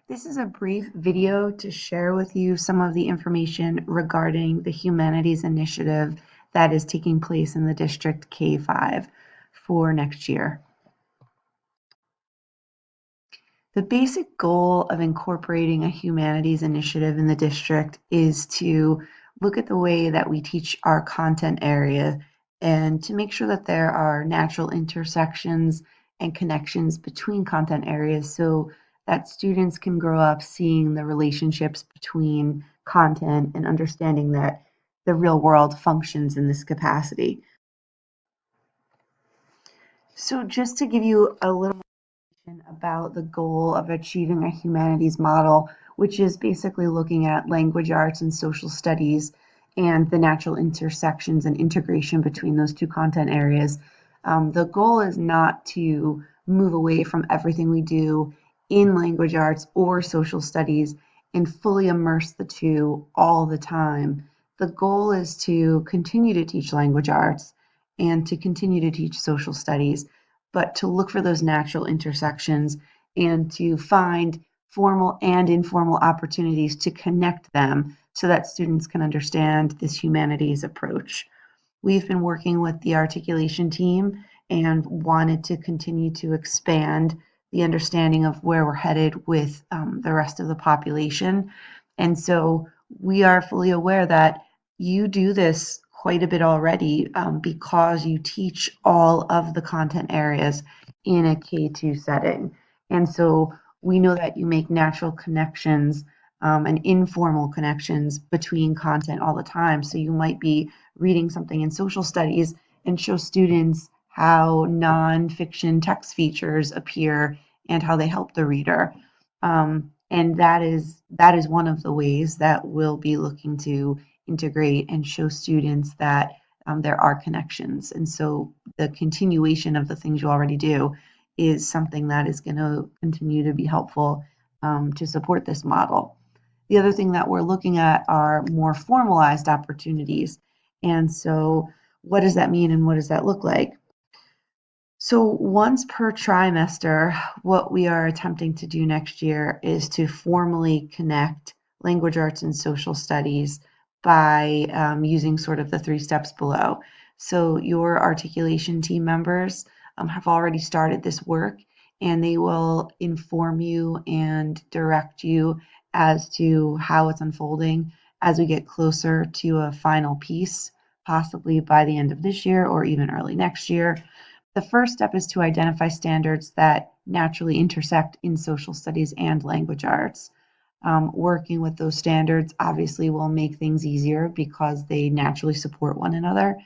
This is a brief video to share with you some of the information regarding the Humanities Initiative that is taking place in the District K5 for next year. The basic goal of incorporating a humanities initiative in the district is to look at the way that we teach our content area and to make sure that there are natural intersections and connections between content areas so that students can grow up seeing the relationships between content and understanding that the real world functions in this capacity. So just to give you a little about the goal of achieving a humanities model, which is basically looking at language arts and social studies and the natural intersections and integration between those two content areas. The goal is not to move away from everything we do in language arts or social studies and fully immerse the two all the time. The goal is to continue to teach language arts and to continue to teach social studies, but to look for those natural intersections and to find formal and informal opportunities to connect them so that students can understand this humanities approach. We've been working with the articulation team and wanted to continue to expand the understanding of where we're headed with the rest of the population. And so we are fully aware that you do this quite a bit already because you teach all of the content areas in a K2 setting. And so we know that you make natural connections and informal connections between content all the time. So you might be reading something in social studies and show students how nonfiction text features appear and how they help the reader. And that is one of the ways that we'll be looking to integrate and show students that there are connections. And so the continuation of the things you already do is something that is going to continue to be helpful to support this model. The other thing that we're looking at are more formalized opportunities. And so what does that mean and what does that look like? So once per trimester, what we are attempting to do next year is to formally connect language arts and social studies by using sort of the 3 steps below. So your articulation team members have already started this work, and they will inform you and direct you as to how it's unfolding as we get closer to a final piece, possibly by the end of this year or even early next year. The first step is to identify standards that naturally intersect in social studies and language arts. Working with those standards obviously will make things easier because they naturally support one another.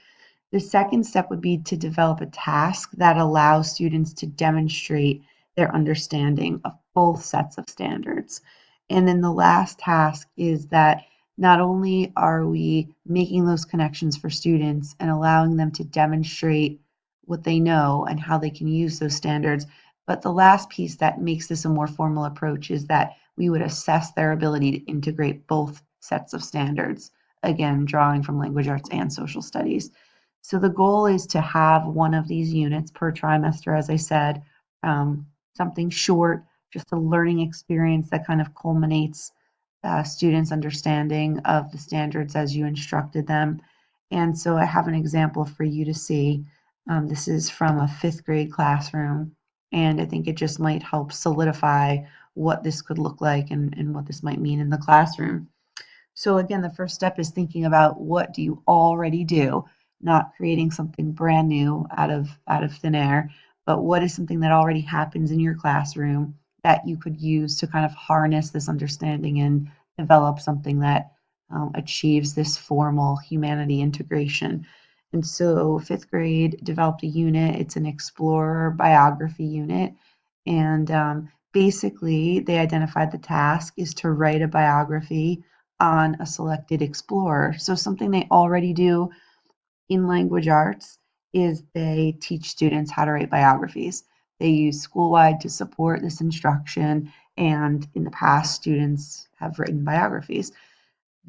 The second step would be to develop a task that allows students to demonstrate their understanding of both sets of standards. And then the last task is that not only are we making those connections for students and allowing them to demonstrate what they know and how they can use those standards, but the last piece that makes this a more formal approach is that we would assess their ability to integrate both sets of standards, again, drawing from language arts and social studies. So the goal is to have one of these units per trimester, as I said, something short, just a learning experience that kind of culminates students' understanding of the standards as you instructed them. And so I have an example for you to see. This is from a 5th grade classroom, and I think it just might help solidify what this could look like and what this might mean in the classroom. So again, the first step is thinking about what do you already do, not creating something brand new out of thin air, but what is something that already happens in your classroom that you could use to kind of harness this understanding and develop something that achieves this formal humanity integration. And so 5th grade developed a unit. It's an explorer biography unit. And basically, they identified the task is to write a biography on a selected explorer. So something they already do in language arts is they teach students how to write biographies. They use school-wide to support this instruction, and in the past, students have written biographies.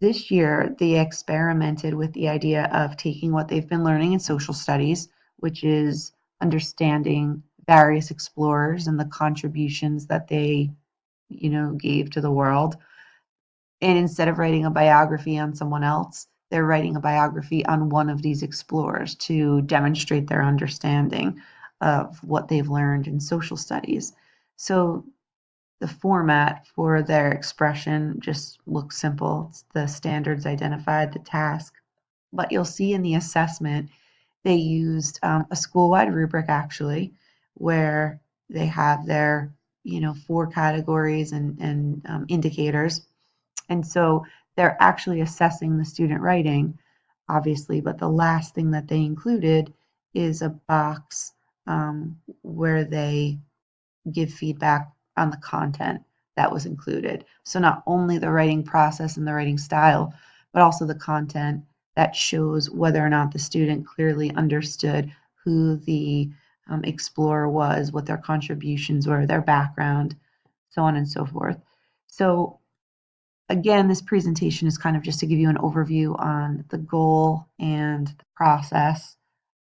This year, they experimented with the idea of taking what they've been learning in social studies, which is understanding various explorers and the contributions that they gave to the world. And instead of writing a biography on someone else, they're writing a biography on one of these explorers to demonstrate their understanding of what they've learned in social studies. So the format for their expression just looks simple. It's the standards identified, the task. But you'll see in the assessment, they used a school-wide rubric actually, where they have their, four categories and indicators. And so they're actually assessing the student writing, obviously, but the last thing that they included is a box where they give feedback on the content that was included. So not only the writing process and the writing style, but also the content that shows whether or not the student clearly understood who the explorer was, what their contributions were, their background, so on and so forth. So again, this presentation is kind of just to give you an overview on the goal and the process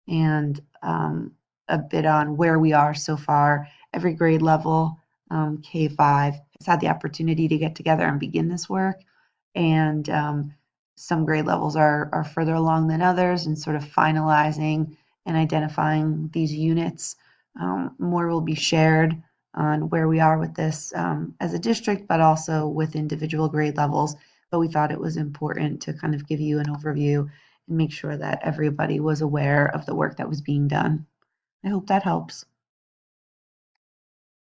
and a bit on where we are so far. Every grade level, K-5, has had the opportunity to get together and begin this work. And some grade levels are further along than others and sort of finalizing and identifying these units. More will be shared on where we are with this as a district, but also with individual grade levels. But we thought it was important to kind of give you an overview and make sure that everybody was aware of the work that was being done. I hope that helps.